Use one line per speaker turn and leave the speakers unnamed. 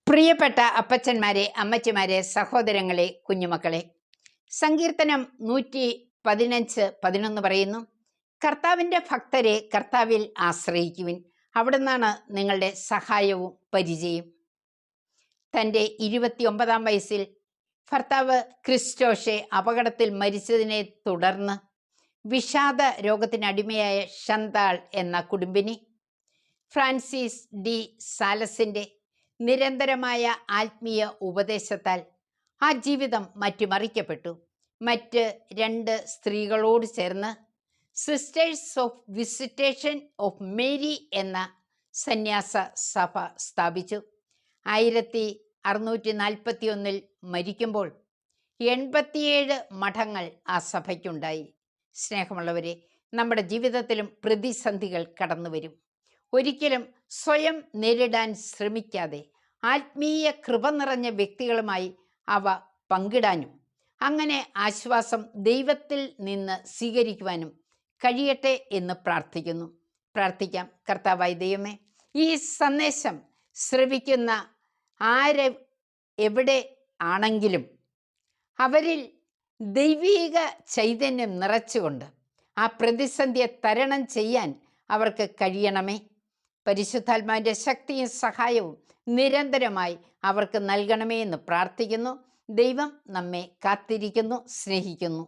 പ്രിയപ്പെട്ട അപ്പച്ചന്മാരെ, അമ്മച്ചിമാരെ, സഹോദരങ്ങളെ, കുഞ്ഞുമക്കളെ, സങ്കീർത്തനം 115:11 പറയുന്നു, കർത്താവിൻ്റെ ഭക്തരെ കർത്താവിൽ ആശ്രയിക്കുവിൻ, അവിടുന്നാണ് നിങ്ങളുടെ സഹായവും പരിചയം. തൻ്റെ 29-ാം വയസ്സിൽ ഭർത്താവ് ക്രിസ്റ്റോഷെ അപകടത്തിൽ മരിച്ചതിനെ തുടർന്ന് വിഷാദ രോഗത്തിനടിമയായ ഷന്താൾ എന്ന കുടുംബിനി ഫ്രാൻസിസ് ഡി സാലസിൻ്റെ നിരന്തരമായ ആത്മീയ ഉപദേശത്താൽ ആ ജീവിതം മാറ്റിമറിക്കപ്പെട്ടു. മറ്റ് 2 സ്ത്രീകളോട് ചേർന്ന് sisters of visitation of Mary എന്ന സന്യാസ സഭ സ്ഥാപിച്ചു. 1641 മരിക്കുമ്പോൾ 87 മഠങ്ങൾ ആ സഭയ്ക്കുണ്ടായി. സ്നേഹമുള്ളവരെ, നമ്മുടെ ജീവിതത്തിലും പ്രതിസന്ധികൾ കടന്നു വരും. ഒരിക്കലും സ്വയം നേരിടാൻ ശ്രമിക്കാതെ ആത്മീയ കൃപ നിറഞ്ഞ വ്യക്തികളുമായി അവ പങ്കിടാനും അങ്ങനെ ആശ്വാസം ദൈവത്തിൽ നിന്ന് സ്വീകരിക്കുവാനും കഴിയട്ടെ എന്ന് പ്രാർത്ഥിക്കാം. കർത്താവായ ദൈവമേ, ഈ സന്ദേശം ശ്രവിക്കുന്ന എവിടെ ആണെങ്കിലും അവരിൽ ദൈവീക ചൈതന്യം നിറച്ചുകൊണ്ട് ആ പ്രതിസന്ധിയെ തരണം ചെയ്യാൻ അവർക്ക് കഴിയണമേ. പരിശുദ്ധാത്മാവിൻ്റെ ശക്തിയും സഹായവും നിരന്തരമായി അവർക്ക് നൽകണമേ എന്ന് പ്രാർത്ഥിക്കുന്നു. ദൈവം നമ്മെ കാത്തിരിക്കുന്നു, സ്നേഹിക്കുന്നു.